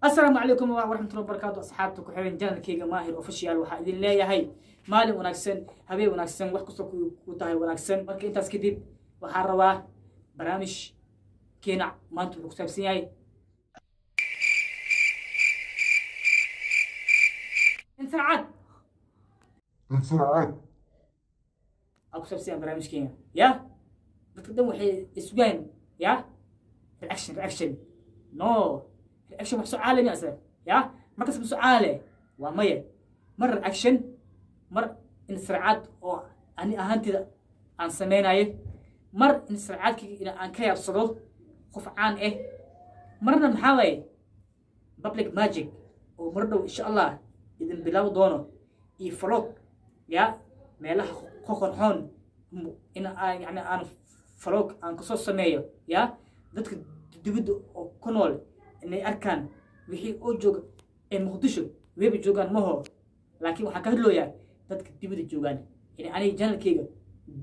السلام عليكم ورحمة الله وبركاته أصحابتك وحبين جانا كيغا ماهر أوفيشيال waxaa idin leeyahay maalin wanaagsan habeen wanaagsan wax kasta ku tahay wanaagsan marka intaas kadib waxaan rabaa barnaamij keena maanta wuxuu ku saabsan yahay انفعال aku saabsan yahay barnaamijkeena ya dadka dhan waxay isugayaan ya reaction no reaction wax soo caalami asal ya markas soo caale waa maya mar reaction mar insircaad oo ani ahaantida aan sameynayo mar insircaadkii in aan ka yaabsado qof caan ah marna maxaa waaye public magic oo mar dhow insha Allah idin bilaw doono iyo vlog ya meelaha qoqorxoon in aan vlog aan ka soo sameeyo ya dadka dibadda oo ku nool inay arkaan wixii oo jooga ee Muqdisho weeba joogaan maho laakiin waxaan ka hadlooyaa dadka dibadda joogaan in aniga channelkayga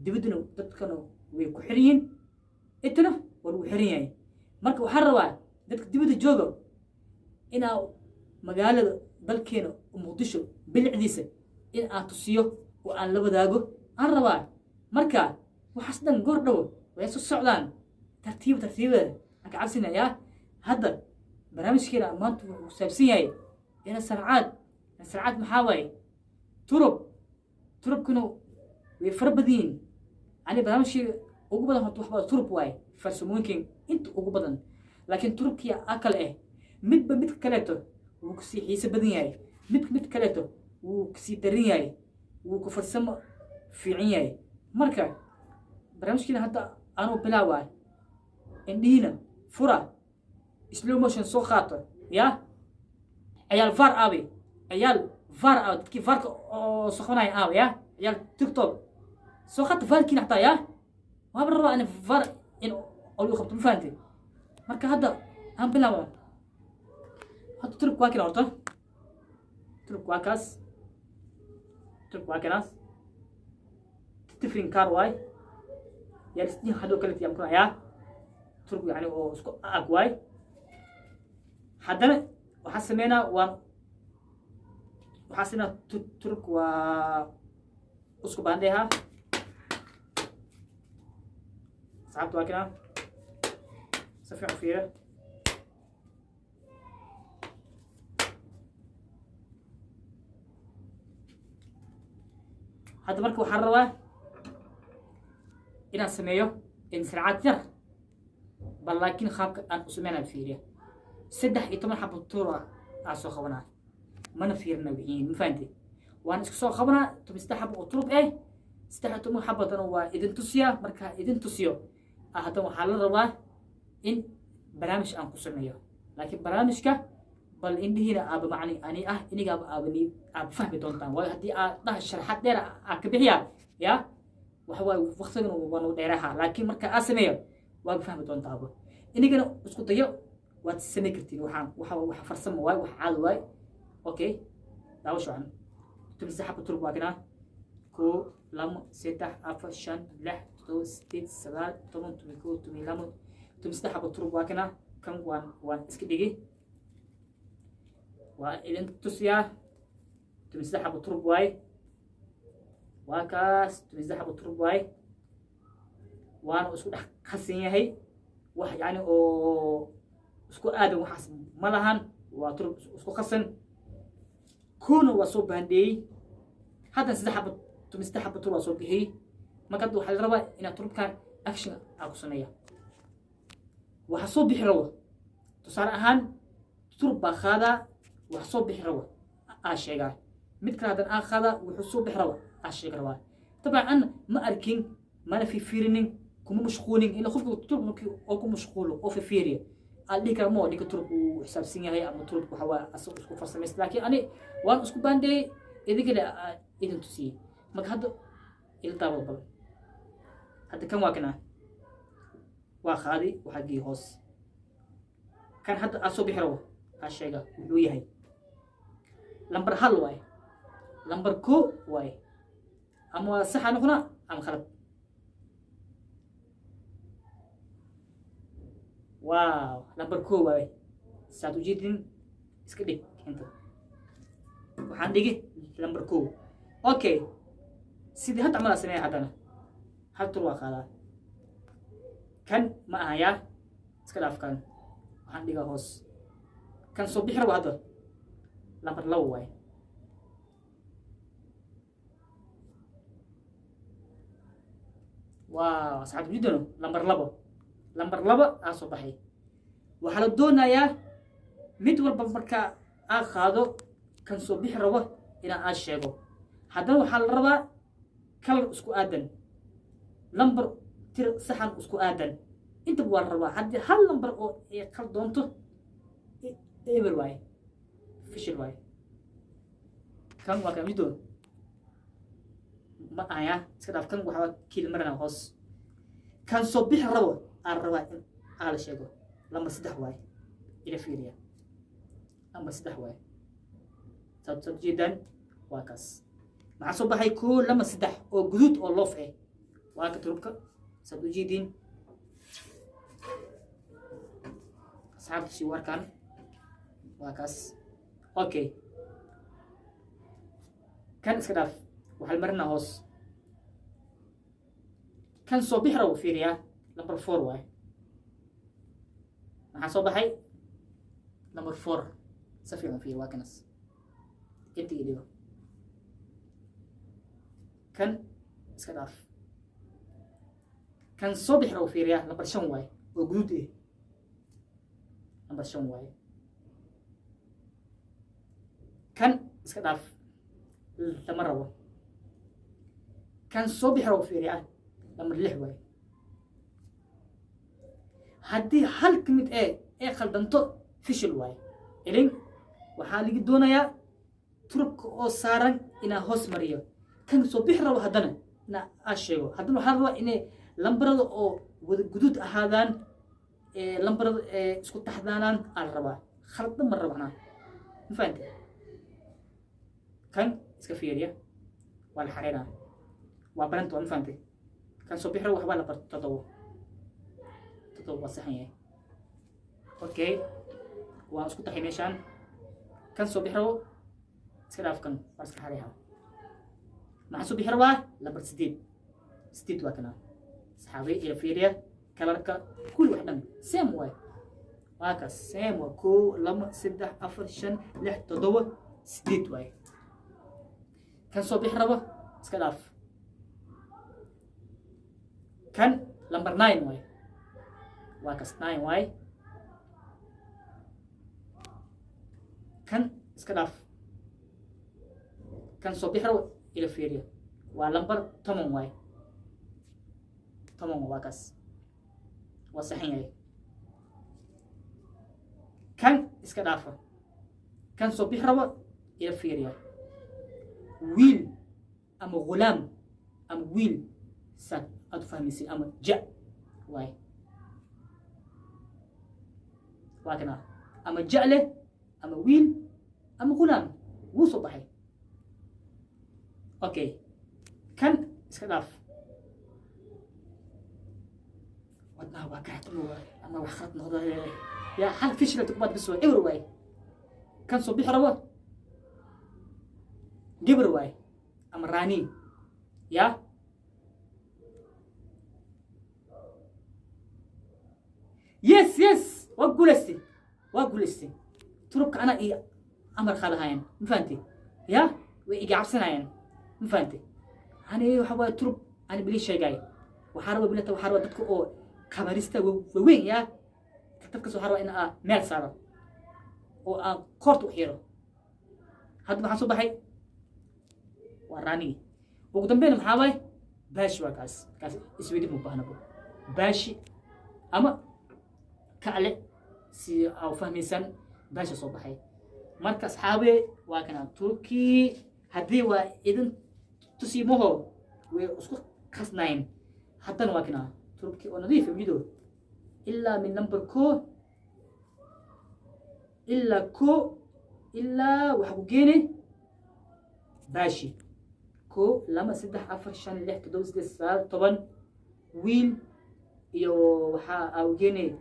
dibaddana dadkana way ku xiriyin intana waa lagu xirin yahay marka waxaan rabaa dadka dibadda jooga inaa magaalada dalkeena Muqdisho bilicdiisa in aan tusiyo oo aan la wadaago aan rabaa marka waxaas dhan goor dhow way soo socdaan tartiib aan ka cabsinayaa hadda barnaamijkeena maanta wuxuu saabsan yahay in sarcaad maxaa waaye turubkuna way fara badan ani barnaamijkeena ugu badan waxba turub waaye farsamooyinkan inta ugu badan laakiin turubkii akal midba mid kaleeto wuu ku sii xiisa badan yahay mid kaleeto wuu ku sii darin yahay wuu ku farsamo fiican yahay marka barnaamijkeena hadda aanu bilaawaa indhiina fura slow motion soo qaato ya عيال فار dadkii farka oo soconaya ya عيال tiktok soo qaata farkiina xataa ya waaba rabaa in far in olu qabto ma fahanteen marka hadda aan bilaabo hadda turk waa kina horta turk waa kaas tifrin car waay yaa isdii hadoo kale tiyam kuna ya turk yani oo isku ag waay haddana waxaa sameynaa turk waa isku baandheha asxaabta waa kana si fiican u fiira hadda marka waxaan rabaa inaan sameeyo insircaad yar bal laakiin qaabka aan u sameynaa fiiriya 13 حبة طورة عسو خبنا ما نفيرنا بحين مفانتي وانا اسكسو خبنا تم استحب وطروب استحب حبة انا اذن تسيا مركا اذن تسيو هذا وحال الرباه ان برامج ان قسميه لكن برامجك بل ان هنا اب معني اني اني ابني اب فهمي دونتان واي هدي ده شرحات دير اكبخيا يا وحوا وقتنا وانو ديرها لكن مركا اسميه waa fahmi doontaa abo inigana isku dayo waad samey kartiin waxa farsamo waay wax caad waay okay daawo shucan tumsaxa turub waa kana ko lama saddex afar shan lix todoba sideed sagaal toban toban kow toban lama tumsaxa turub waa kana kan waan iska dhigi waa idin tusiyaa tumsaxa turub waay waa kaas tumsaxa turub waay وانا اسكو خسين yahay wax yani oo isku aadan waxaas ma lahan waa turub isku khasan kuna waa soo baandey hadda saddex xabad turub soo bixi marka waxa la rabaa in turubkan action aan ku sameeyo waxa soo bixi rawa tusaale ahaan turub baa qaada wax soo bixi rawa aan sheegaa mid kale hadan aan qaada wuxuu soo bixi rawa aan sheegaa rawa طبعا ما arkin ما في فيرنين كم مشغولين إلا خفوا تربك أو كم مشغول أو في فيريا اللي كرمو اللي كترب وحساب سنة هي أما ترب وحوا أسوق أسكو فرصة مثل لكن أنا وان أسكو باندي إذا كده إذا تسي ما هذا إلى طابل هذا كم واكنا واخادي وحقي هوس كان هذا أسوق بحروا هالشيء ويا هي لمبر حل واي لمبر كو واي أما صح أنا هنا أم خرب واو نمبر كو واي ساتو جيدين iska dhig inta waxaan dhigi number 2 okay sidii hadda camal sameeyaa haddana hal tur waa qaadaa kan ma aha yaa iska dhaaf kan waxaan dhigaa hoos kan soo bixi rabo hadda number 2 waay waaw asxaabta jidano number 2 aa soo baxay waxaa la doonayaa mid walba marka aa qaado kan soo bixi rabo inaan aa sheego haddana waxaa la rabaa kalar isku aadan number tir saxan isku aadan intaba waa la rabaa haddii hal number oo ay kal doonto eber waaye fishil waaye kan waa kan jidon ma aya iska dhaaf kan waxaa kiil marana hoos kan soo bixi rabo aan rabaa in aa la sheego number 3 waaye ila fiiriya number 3 waaye sabab jidan waa kaas maxaa soo baxay 2 lama 3 oo guduud oo loof ah waa ka turubka sabab jidin asxaabta si warkan waa kaas okay kan iska dhaaf waxaa marina hoos kan soo bixi rabo fiiriya number 4 waaye maxaa soo baxay number 4 safiican fiir waa kanas inta idhigo kan iska dhaaf kan soo bixi rabo fiiriya number 5 waaye oo guduud ah number 5 waaye kan iska dhaaf lama rabo kan soo bixi rabo fiiriya number 6 waaye haddii hal ka mid ee khaldanto fishil waaye ilin waxaa ligi doonayaa turubka oo saaran inaa hoos mariyo kan soo bixi rabo haddana inaa aa sheego haddana waxaa rabaa inay lambarada oo wada guduud ahaadaan lambarada isku taxdaanaan aa la rabaa khalda ma rabnaa ma fahante kan iska fiiriya waa la xareynaa waa baranta waa ma fahante kan soo bixi rabo waxbaa la bar 7 waa saxan yahay okay waan isku taxay meeshaan kan soo bixi rabo iska dhaaf kan waa iska xareeyaa maxaa soo bixi rabaa number 8 waa kana saxaabi iyo fiiriya kalarka kulli wax dhan same way waa ka same waa 1 2 3 4 5 6 7 8 way kan soo bixi rabo iska dhaaf kan number 9 way waa kas 9 way kan iska dhaaf kan soo bixi rabo ila fiiriya waa number 10 way 10 waa kaas waa saxan yahay kan iska dhaafa kan soo bixi rabo ila fiiriya wiil ama gulaam ama wiil sa aad fahmaysid ama ja waay waa kana ama ja leh ama wiil ama gulaam wuu soo baxay okay kan iska dhaaf wadnaha waa kaxtumuwa ama wax khalad noqda yaa hal fishla tukubaad bis waa ewer waay kan soo bixi rabo gabar waay ama raani yaa yes waa guulaystay turubka ana iyo amar qaadahayan ma fahanti yaa way iga cabsanayaan ma fahanti ani waxa waa turub ani bili sheegay waxaa rabo bilata waxaa rabo dadka oo kabarista waaweyn yaa dadka soo harba in meel saaro oo aan koorta u xiro hadda maxaa soo baxay waa raanigi ugu dambeyn maxaa waay baashi waa kaas isweydi mu baahnabo baashi ama kale si aa fahmaysan baashi soo baxay marka asxaabe waa kana turki haddii waa idin tusiimaho way isku khasnayn haddana waa kana turki oo nadiif video ilaa min number 2 ilaa waxa ku geene baashi 1 2 3 4 5 6 7 8 10 wiil iyo waxa aa geene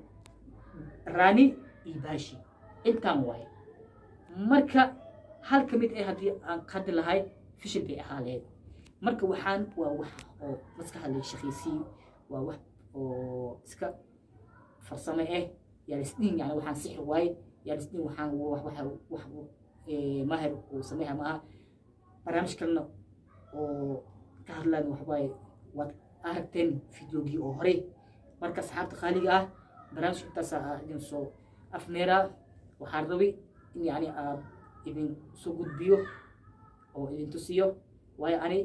raani iyo baashi intaan waay marka hal ka mid ah haddii aan qadi lahay fishil bay ahaa lahayd marka waxaan waa wax oo maskaxda laga shaqaysiiyo waa wax oo iska farsamo ah yaa lisdhihin yani waxaan sixir waaye yaa lisdhihin waxaan wax mahir uu sameeya maaha barnaamij kalena oo ka hadlaan waxbaaye waad aragteen fideogii oo hore marka asxaabta qaaliga ah barnaamijka intaasaa idin soo afmeeraa waxaan rabay in yani aad idin soo gudbiyo oo idin tusiyo waayo ani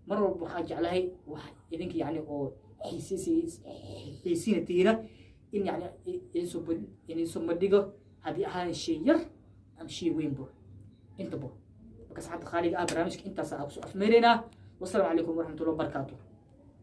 mar walba waxaan jeclahay wax idinka yani oo xiisiina tihiina in yani idin soo bandhigo haddii ahaan shay yar ama shay weynbo intaba marka asxaabta qaaliga ah barnaamijka intaasaa kusoo afmeeraynaa wasalaamu calaykum waraxmatullahi wabarakaatu